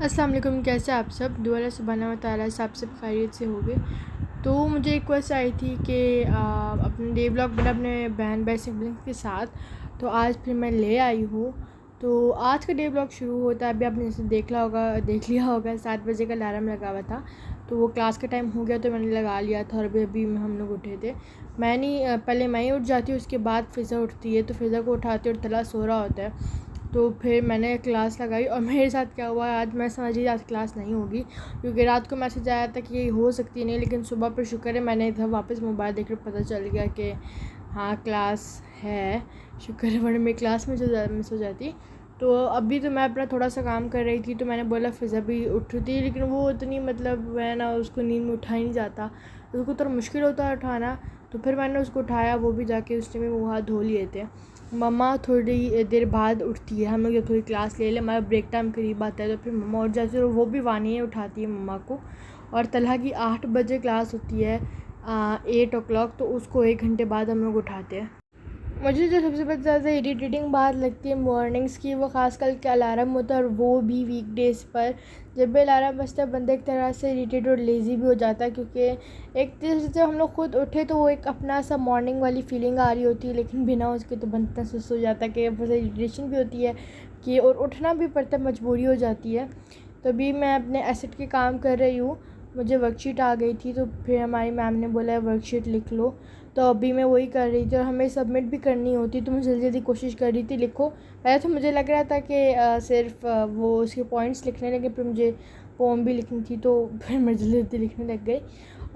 अस्सलाम वालेकुम। कैसे आप सब? दुआ अल्लाह सुब्हानहू व तआला से आप सब खैरियत से होंगे। तो मुझे एक रिक्वेस्ट आई थी कि अपने डे ब्लॉग बना अपने बहन भाई सिबलिंग्स के साथ, तो आज फिर मैं ले आई हूँ। तो आज का डे ब्लॉग शुरू होता है, अभी आपने जैसे देख लिया होगा 7 बजे का अलार्म लगा हुआ था, तो वो क्लास का टाइम हो गया तो मैंने लगा लिया था। और अभी हम लोग उठे थे। पहले मैं ही उठ जाती हूँ, उसके बाद फ़िज़ा उठती है, तो फ़िज़ा को उठाती और तला सो रहा होता है। तो फिर मैंने क्लास लगाई और मेरे साथ क्या हुआ, आज मैं समझ रही आज क्लास नहीं होगी, क्योंकि रात को मैसेज आया था कि हो सकती नहीं, लेकिन सुबह पर शुक्र है मैंने इधर वापस मोबाइल देख कर पता चल गया कि हाँ क्लास है। शुक्र है, वरना मेरी क्लास में मिस हो जाती। तो अभी तो मैं अपना थोड़ा सा काम कर रही थी, तो मैंने बोला फ़िज़ा भी उठ रही थी, लेकिन वो इतनी मतलब है ना, उसको नींद में उठा ही नहीं जाता, उसको थोड़ा मुश्किल होता है उठाना। तो फिर मैंने उसको उठाया, वो भी जाके उस टाइम मुँह हाथ धो लिए थे। मम्मा थोड़ी देर बाद उठती है, हम लोग जब थोड़ी क्लास ले लें, हमारा ब्रेक टाइम करीब आता है, तो फिर मम्मा उठ जाती है और वो भी वानिया उठाती है मम्मा को। और तलहा की 8 बजे क्लास होती है, 8 o'clock, तो उसको 1 घंटे बाद हम लोग उठाते हैं। मुझे जो सबसे ज़्यादा इरिटेटिंग बात लगती है मॉर्निंग्स की, वो ख़ासकर के अलार्म होता है, और वो भी वीकडेज़ पर। जब भी अलार्म बजता है बंदा एक तरह से इरिटेट और लेज़ी भी हो जाता है, क्योंकि एक तरह से जब हम लोग खुद उठे तो वो एक अपना सा मॉर्निंग वाली फीलिंग आ रही होती है, लेकिन बिना उसके तो बंदा सुस्त हो जाता है कि बस इरिटेशन भी होती है कि, और उठना भी पड़ता है, मजबूरी हो जाती है। तो अभी मैं अपने एसेट के काम कर रही हूँ, मुझे वर्कशीट आ गई थी, तो फिर हमारी मैम ने बोला वर्कशीट लिख लो, तो अभी मैं वही कर रही थी। और हमें सबमिट भी करनी होती, तो मैं जल्दी जल्दी कोशिश कर रही थी लिखो। पहले तो मुझे लग रहा था कि सिर्फ वो उसके पॉइंट्स लिखने, लेकिन फिर मुझे पोम भी लिखनी थी, तो फिर मैं जल्दी जल्दी लिखने लग गई।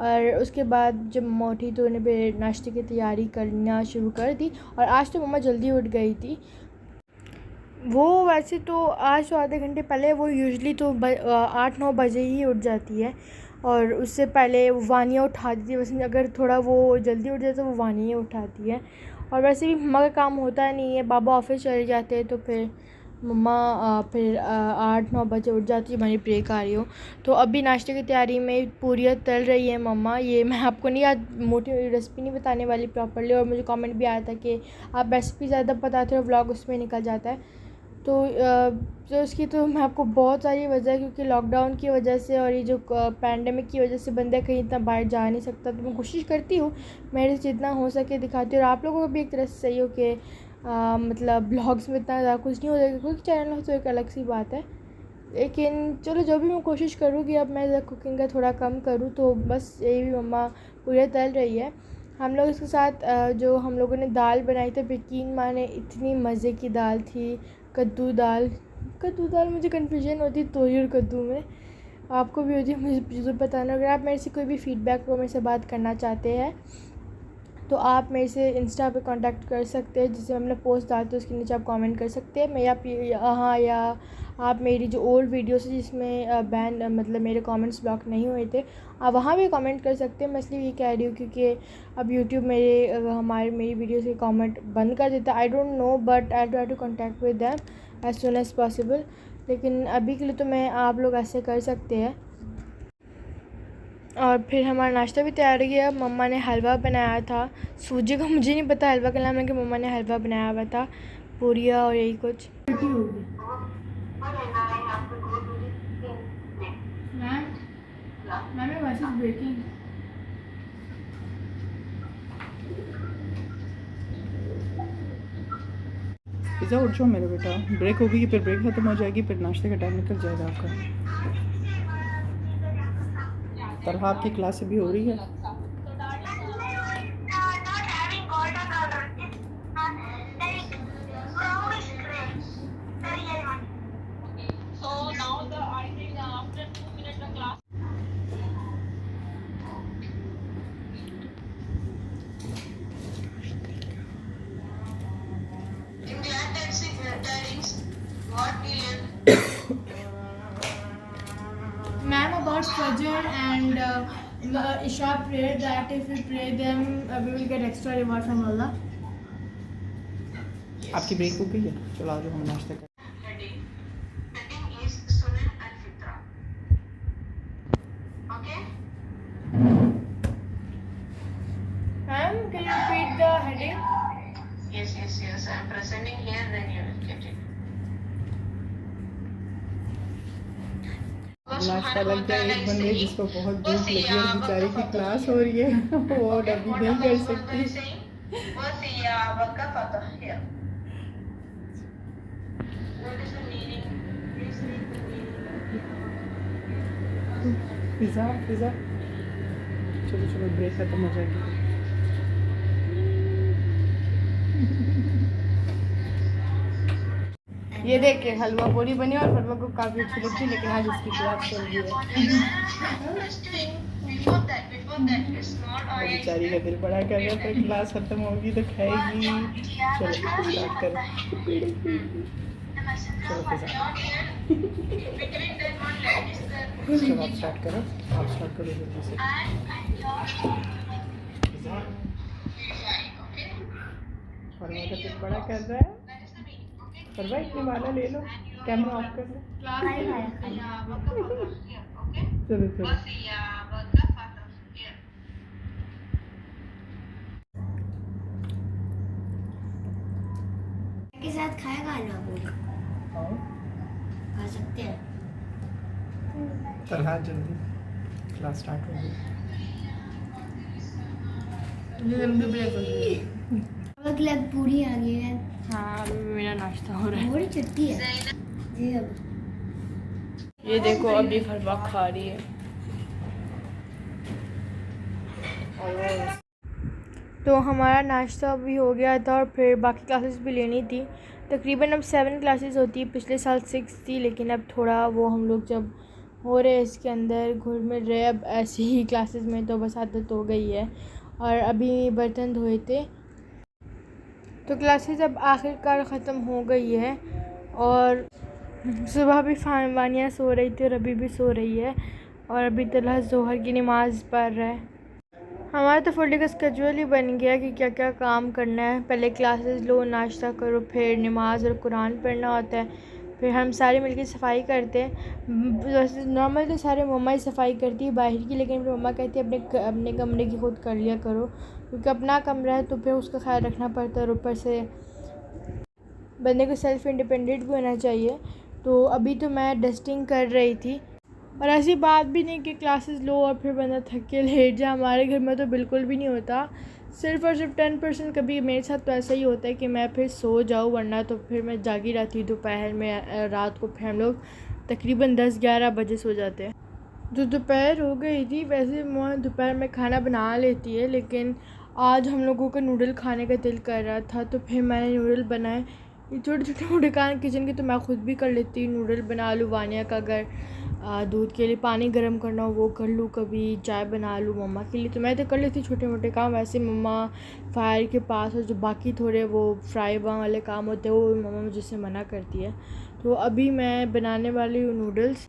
और उसके बाद जब मम्मा उठी तो उन्हें फिर नाश्ते की तैयारी करना शुरू कर दी। और आज तो मम्मा जल्दी उठ गई थी। वो वैसे तो आज तो आधे घंटे पहले, वो यूजुअली तो 8-9 बजे ही उठ जाती है, और उससे पहले वानिया उठाती थी। वैसे अगर थोड़ा वो जल्दी उठ जाए तो वो वानिया उठाती है। और वैसे भी मम्मा का काम होता नहीं है, बाबा ऑफिस चले जाते हैं, तो फिर मम्मा फिर 8-9 बजे उठ जाती है। हमारी ब्रेक आ रही हो, तो अभी नाश्ते की तैयारी में पूरियाँ तल रही है मम्मा। ये मैं आपको नहीं आज मोटी रेसिपी नहीं बताने वाली प्रॉपर्ली, और मुझे कमेंट भी आया था कि आप रेसिपी ज़्यादा बताते हो, व्लॉग उसमें निकल जाता है। तो इसकी तो मैं आपको बहुत सारी वजह है, क्योंकि लॉकडाउन की वजह से और ये जो पैंडेमिक की वजह से बंदा कहीं इतना बाहर जा नहीं सकता, तो मैं कोशिश करती हूँ मेरे से जितना हो सके दिखाती हूँ। और आप लोगों को भी एक तरह से सही हो कि मतलब ब्लॉग्स में इतना ज़्यादा कुछ नहीं हो जाएगा, क्योंकि चैनल हो तो एक अलग सी बात है। लेकिन चलो, जो भी मैं कोशिश करूँगी, अब मैं कुकिंग का थोड़ा कम करूँ, तो बस यही भी मम्मा पूरे तल रही है। हम लोग इसके साथ जो हम लोगों ने दाल बनाई थी, यकीन माने इतनी मज़े की दाल थी। कद्दू दाल मुझे कन्फ्यूजन होती है तोरी और कद्दू में, आपको भी होती है, मुझे ज़रूर बताना। अगर आप मेरे से कोई भी फ़ीडबैक को मेरे से बात करना चाहते हैं, तो आप मेरे से इंस्टा पे कांटेक्ट कर सकते हैं, जिससे हमने पोस्ट डालते हैं उसके नीचे आप कमेंट कर सकते हैं। मैं या आप मेरी जो ओल्ड वीडियोस है जिसमें बैन मतलब मेरे कमेंट्स ब्लॉक नहीं हुए थे, आप वहाँ भी कमेंट कर सकते हैं। मैं इसलिए ये कह रही हूँ क्योंकि अब यूट्यूब मेरी वीडियोस के कमेंट बंद कर देता है। I don't know, but I try to contact with them as soon as possible. लेकिन अभी के लिए तो मैं आप लोग ऐसे कर सकते हैं। और फिर हमारा नाश्ता भी तैयार हो गया। मम्मा ने हलवा बनाया था सूजी का, मुझे नहीं पता हलवा का नाम है, कि मम्मा ने हलवा बनाया हुआ था, पूरिया और यही कुछ। पिज़्ज़ा उठ जाओ मेरा बेटा, ब्रेक होगी, फिर ब्रेक ख़त्म हो जाएगी, फिर नाश्ते का टाइम निकल जाएगा आपका। तरह आपकी क्लास भी हो रही है। Ma'am, about Fajr and Isha prayer, that if we pray them, we will get extra reward from Allah. आपकी ब्रेक हो गई है, चलो आ जाओ हम नाश्ता कर। Ma'am, can you repeat the heading? Yes. I'm presenting here, then you will get it. नाश्ता लग गया एक बंदे जिसको बहुत भूख लगी और बेचारे की क्लास हो रही है वो और अभी नहीं कर सकती। पिज़्ज़ा पिज़्ज़ा चलो चलो ब्रेक ख़त्म हो जाएगी। ये देखिए हलवा पूरी बनी और फलवा को काफ़ी अच्छी लगती है, लेकिन आज इसकी क्लास चल रही है। बेचारी का दिल बड़ा कर रहा है पर क्लास ख़त्म होगी तो खाएगी। चलो स्टार्ट करो। चलो पिज़्ज़ा चलो आप स्टार्ट करो, आप स्टार्ट करो जल्दी से। पिज़्ज़ा फलवा का दिल बड़ा कर रहा है। फलवा इतनी वाला ले लो, कैमरा ऑफ कर लो। चलो चलो के साथ खाएगा ना वो खा सकते हैं। चल हाँ जल्दी क्लास स्टार्ट हो गई। अलग अलग पूरी आ गई है। हाँ अभी मेरा नाश्ता हो रहा है। थोड़ी चट्टी है ये अब ये देखो अभी फलवा खा रही है। तो हमारा नाश्ता अभी हो गया था और फिर बाकी क्लासेस भी लेनी थी। तकरीबन अब 7 क्लासेस होती है, पिछले साल 6 थी, लेकिन अब थोड़ा वो हम लोग जब हो रहे इसके अंदर घुल मिल रहे अब ऐसे ही क्लासेस में, तो बस आदत हो गई है। और अभी बर्तन धोए थे तो क्लासेस अब आखिरकार ख़त्म हो गई है। और सुबह भी वानिया सो रही थी और अभी भी सो रही है, और अभी तलहा ज़ोहर की नमाज़ पढ़ रहा है। हमारा तो फुल डे का स्केड्यूल ही बन गया कि क्या क्या काम करना है। पहले क्लासेस लो, नाश्ता करो, फिर नमाज़ और कुरान पढ़ना होता है, फिर हम सारे मिलकर सफाई करते हैं। वैसे नॉर्मल तो सारे मम्मा ही सफाई करती है बाहर की, लेकिन फिर मम्मा कहती है अपने कमरे की खुद कर लिया करो, क्योंकि अपना कमरा है तो फिर उसका ख्याल रखना पड़ता है और ऊपर से बंदे को सेल्फ़ इंडिपेंडेंट भी होना चाहिए। तो अभी तो मैं डस्टिंग कर रही थी, और ऐसी बात भी नहीं कि क्लासेस लो और फिर बंदा थक के लेट जाए। हमारे घर में तो बिल्कुल भी नहीं होता, सिर्फ़ और सिर्फ 10% कभी मेरे साथ तो ऐसा ही होता है कि मैं फिर सो जाऊँ, वरना तो फिर मैं जागी रहती हूँ दोपहर में। रात को फिर हम लोग तकरीबन 10-11 बजे सो जाते हैं। जो दोपहर हो गई थी, वैसे मैं दोपहर में खाना बना लेती है, लेकिन आज हम लोगों को नूडल खाने का दिल कर रहा था, तो फिर मैंने नूडल बनाए। ये छोटे छोटे नूडल खाने किचन के तो मैं ख़ुद भी कर लेती हूँ। नूडल बना लूँ, वानिया का अगर दूध के लिए पानी गर्म करना हो वो कर लूँ, कभी चाय बना लूँ मम्मा के लिए, तो मैं तो कर लेती हूँ छोटे मोटे काम। वैसे मम्मा फायर के पास, और जो बाकी थोड़े वो फ्राई वाले काम होते हैं वो मम्मा मुझसे मना करती है। तो अभी मैं बनाने वाली हूँ नूडल्स,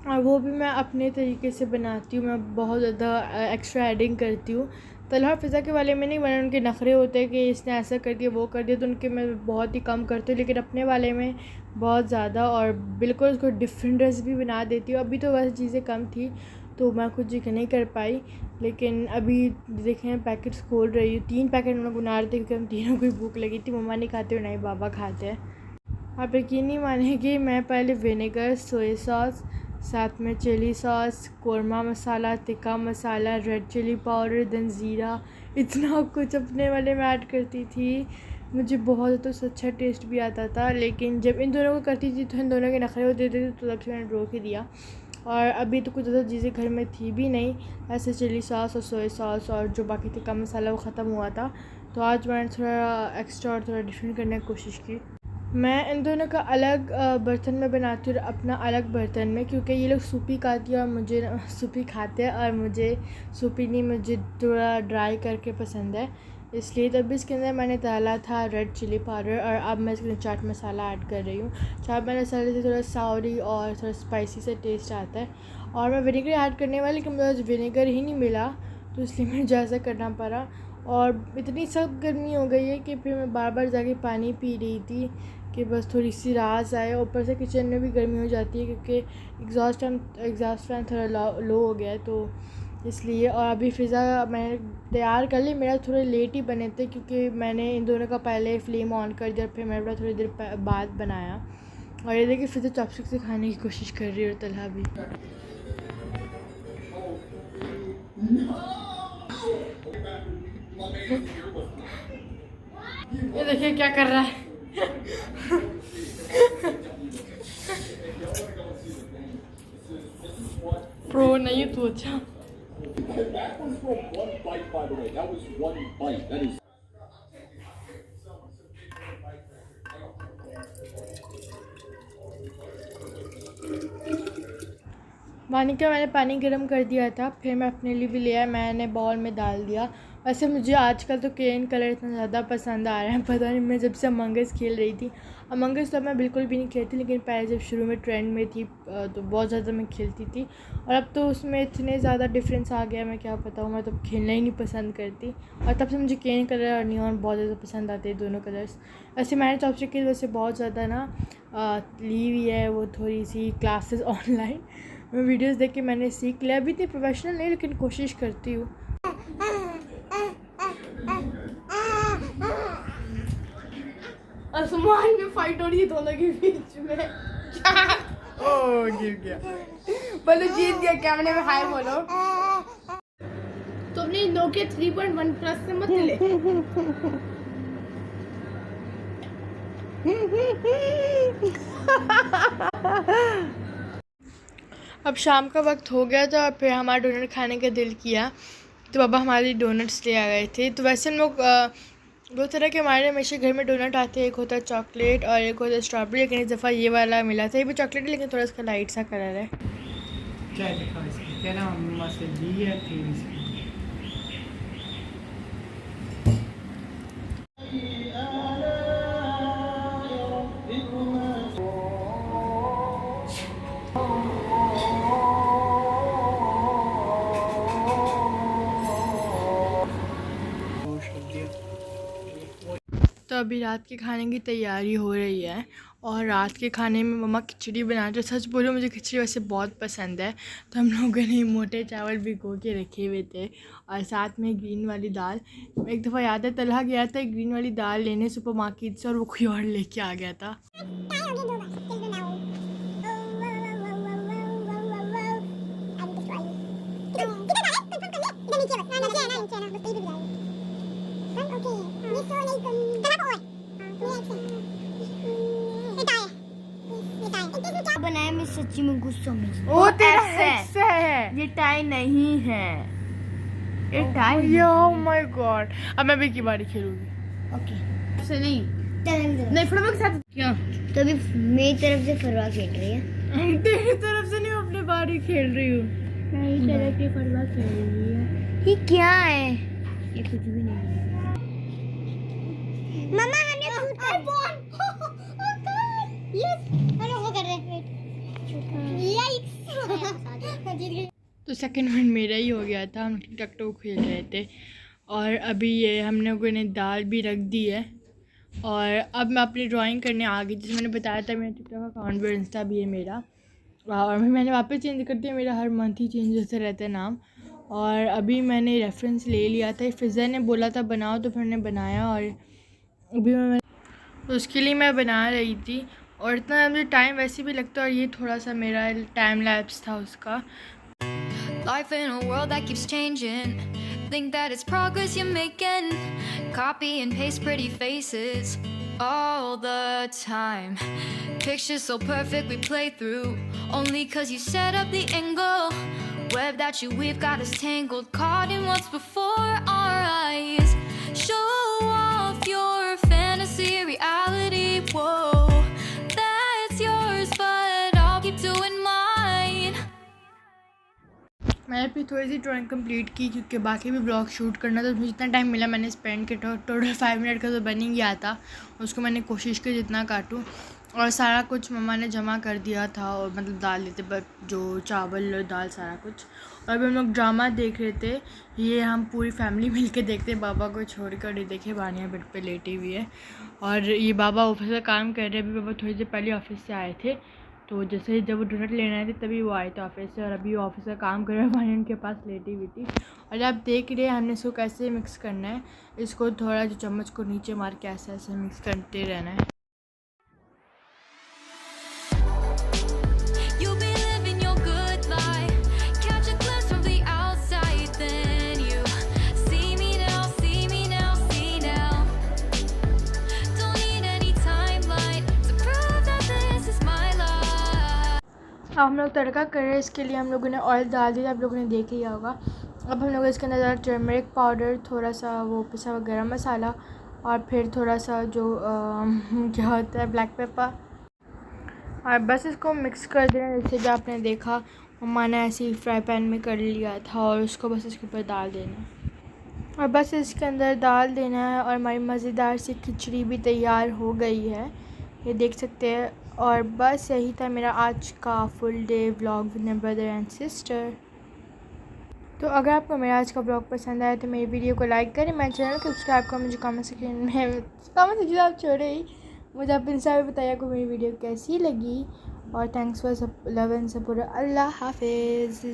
और वो भी मैं अपने तरीके से बनाती हूँ। मैं बहुत ज़्यादा एक्स्ट्रा एडिंग करती हूँ। तलहा फ़िज़ा के वाले में नहीं बने, उनके नखरे होते हैं कि इसने ऐसा कर दिया वो कर दिया, तो उनके मैं बहुत ही कम करती हूँ, लेकिन अपने वाले में बहुत ज़्यादा, और बिल्कुल उसको डिफरेंट रेसिपी बना देती हूँ। अभी तो वैसे चीज़ें कम थी तो मैं कुछ नहीं कर पाई, लेकिन अभी देखें पैकेट्स खोल रही हूँ। 3 पैकेट हम लोग बना रहे थे क्योंकि हम तीनों को भूख लगी थी। मम्मा नहीं खाते और नहीं बाबा खाते हैं। आप यकीन नहीं मानेंगे, मैं पहले विनेगर, सोया सॉस, साथ में चिली सॉस, कोरमा मसाला, तिक्का मसाला, रेड चिली पाउडर, देन ज़ीरा, इतना कुछ अपने वाले में ऐड करती थी। मुझे बहुत तो अच्छा टेस्ट भी आता था, लेकिन जब इन दोनों को करती थी तो इन दोनों के नखरे होते थे, तो तब से मैंने रोक ही दिया। और अभी तो कुछ ज़्यादा चीज़ें घर में थी भी नहीं, ऐसे चिली सॉस और सोया सॉस और जो बाकी तिक्का मसाला वो ख़त्म हुआ था, तो आज मैंने थोड़ा एक्स्ट्रा और थोड़ा डिफरेंट करने की कोशिश की। मैं इन दोनों का अलग बर्तन में बनाती हूँ और अपना अलग बर्तन में, क्योंकि ये लोग सूपी खाती है और मुझे सूपी खाते हैं, और मुझे सूपी नहीं, मुझे थोड़ा ड्राई करके पसंद है, इसलिए। तब इसके अंदर मैंने डाला था रेड चिली पाउडर, और अब मैं इसके अंदर चाट मसाला ऐड कर रही हूँ। चाट मसाले से थोड़ा सावरी और थोड़ा स्पाइसी से टेस्ट आता है। और मैं विनेगर ऐड करने वाली, लेकिन मुझे विनेगर ही नहीं मिला, तो इसलिए मुझे ऐसा करना पड़ा। और इतनी सख्त गर्मी हो गई है कि फिर मैं बार बार जाके पानी पी रही थी कि बस थोड़ी सी राहत आए। ऊपर से किचन में भी गर्मी हो जाती है क्योंकि एग्जॉस्ट फैन थोड़ा लो हो गया है, तो इसलिए। और अभी फ़िज़ा मैंने तैयार कर ली, मेरा थोड़े लेट ही बने थे क्योंकि मैंने इन दोनों का पहले फ्लेम ऑन कर दिया, फिर मैंने थोड़ी देर बाद बनाया। और ये देखिए फिर से चॉपस्टिक से खाने की कोशिश कर रही है और तलहा भी। ये देखिए क्या कर रहा है। प्रो नहीं तू अच्छा। मैंने पानी गर्म कर दिया था, फिर मैं अपने लिए भी लिया, मैंने बाउल में डाल दिया। वैसे मुझे आजकल तो केन कलर इतना ज़्यादा पसंद आ रहा है, पता नहीं, मैं जब से अमंग अस खेल रही थी। अमंग अस तो मैं बिल्कुल भी नहीं खेलती, लेकिन पहले जब शुरू में ट्रेंड में थी तो बहुत ज़्यादा मैं खेलती थी। और अब तो उसमें इतने ज़्यादा डिफरेंस आ गया, मैं क्या बताऊँ, मैं तो खेलना ही नहीं पसंद करती। और तब से मुझे केन कलर और नियॉन बहुत ज़्यादा पसंद आते हैं, दोनों कलर्स। वैसे मैंने चॉपस्टिक की वजह से बहुत ज़्यादा ना ली हुई है वो थोड़ी सी क्लासेस ऑनलाइन। मैं वीडियोस देख के मैंने सीख लिया, अभी इतनी प्रोफेशनल नहीं लेकिन कोशिश करती हूँ। आसमान में फाइट हो रही है दोनों के बीच में। ओह गिर गया। बोलो जीत गया, कैमरे में हाय बोलो। तो अपने नोकिया 3.1 प्लस से मत ले। अब शाम का वक्त हो गया था और फिर हमारा डोनट खाने का दिल किया, तो पापा हमारे डोनट्स ले आ गए थे। तो वैसे हम लोग दो तरह के हमारे हमेशा घर में डोनट आते हैं, एक होता है चॉकलेट और एक होता है स्ट्रॉबेरी, लेकिन इस दफ़ा ये वाला मिला था। ये भी चॉकलेट है लेकिन थोड़ा इसका लाइट सा कलर है। क्या दिखा इसकी, क्या नाम मम्मा से ली है थी इसकी। तो अभी रात के खाने की तैयारी हो रही है और रात के खाने में मम्मा खिचड़ी बनाते हैं। सच बोलो मुझे खिचड़ी वैसे बहुत पसंद है, तो हम लोगों ने मोटे चावल भिगो के रखे हुए थे और साथ में ग्रीन वाली दाल। एक दफ़ा याद है तलहा गया था ग्रीन वाली दाल लेने सुपर मार्केट से और वो कोई और लेके आ गया था। बनाया मैं सच्ची में गुस्सा में। वो तेरा हिस्सा है, ये टाई नहीं है, ये टाई। ओह माय गॉड, अब मैं भी की बारी खेलूंगी। ओके से नहीं फरवा के साथ क्या, तो अभी मेरी तरफ से फरवा खेल रही है। तेरी तरफ से नहीं, अपनी बारी खेल रही हूँ। मेरी तरफ से फरवा खेल रही है। ये क्या है? ये कुछ भी नहीं है। मम्मा हमने यस हेलो वो कर रहे हैं। तो सेकंड वन मेरा ही हो गया था, हम टिक टॉक खेल रहे थे और अभी ये हम लोगों ने दाल भी रख दी है और अब मैं अपनी ड्राइंग करने आ गई। जैसे मैंने बताया था मेरा टिकटॉक अकाउंट भी, इंस्टा भी है मेरा, और मैंने वापस चेंज कर दिया, मेरा हर मंथ ही चेंज होते रहता है नाम। और अभी मैंने रेफरेंस ले लिया था, फिज़ा ने बोला था बनाओ तो फिर मैंने बनाया और अभी मैं तो उसके लिए मैं बना रही थी और इतना मुझे टाइम वैसे भी लगता है और ये थोड़ा सा मेरा टाइम लैप्स था उसका। Life in a world that keeps changing. Think that it's progress you're making. Copy and paste pretty faces all the time. Pictures so perfect we play through. Only 'cause you set up the angle. Web that you weave got us tangled. Caught in what's before our eyes. Show off your fantasy reality. Whoa, that's yours, but I'll keep doing mine. मैंने फिर थोड़ी सी drawing complete की क्योंकि बाकी भी blog shoot करना था, तो मुझे जितना टाइम मिला मैंने स्पेंड किया। टोटल 5 मिनट का तो बन ही गया था, उसको मैंने कोशिश की जितना काटूं और सारा कुछ मम्मा ने जमा कर दिया था और मतलब डाल देते पर जो चावल दाल सारा कुछ। और अभी हम लोग ड्रामा देख रहे थे, ये हम पूरी फैमिली मिल के देखते, बाबा को छोड़ कर ये देखे बानिया बेड पे लेटी हुई है और ये बाबा ऑफिस का काम कर रहे हैं। अभी बाबा थोड़ी देर पहले ऑफिस से आए थे, तो जैसे जब वो डोनट लेने आए थे तभी वो आए थे ऑफिस से और अभी ऑफिस का काम कर रहे हैं, वानी उनके पास लेटी हुई थी। और आप देख रहे हैं हमने इसको कैसे मिक्स करना है, इसको थोड़ा जो चम्मच को नीचे मार के ऐसे ऐसे मिक्स करते रहना है। अब हम लोग तड़का कर रहे हैं। इसके लिए हम लोगों ने ऑयल डाल दिया, आप लोगों ने देख लिया होगा। अब हम लोग इसके अंदर टर्मरिक पाउडर, थोड़ा सा वो पिसा हुआ गरम मसाला और फिर थोड़ा सा जो क्या होता है ब्लैक पेपर, और बस इसको मिक्स कर देना। जैसे भी आपने देखा मम्मा ने ऐसे ही फ्राई पैन में कर लिया था, और उसको बस इसके ऊपर डाल देना और बस इसके अंदर डाल देना है। और हमारी मज़ेदार सी खिचड़ी भी तैयार हो गई है, ये देख सकते हैं। और बस यही था मेरा आज का full day vlog with my brother and sister. तो अगर आपको मेरा आज का ब्लॉग पसंद आया तो मेरी वीडियो को लाइक करें, मेरे चैनल को सब्सक्राइब करें। मुझे कमेंट सेक्शन आप छोड़े ही, मुझे आप इंस्टा पे बताइए आपको मेरी वीडियो कैसी लगी। और thanks for love and support. अल्लाह हाफिज़।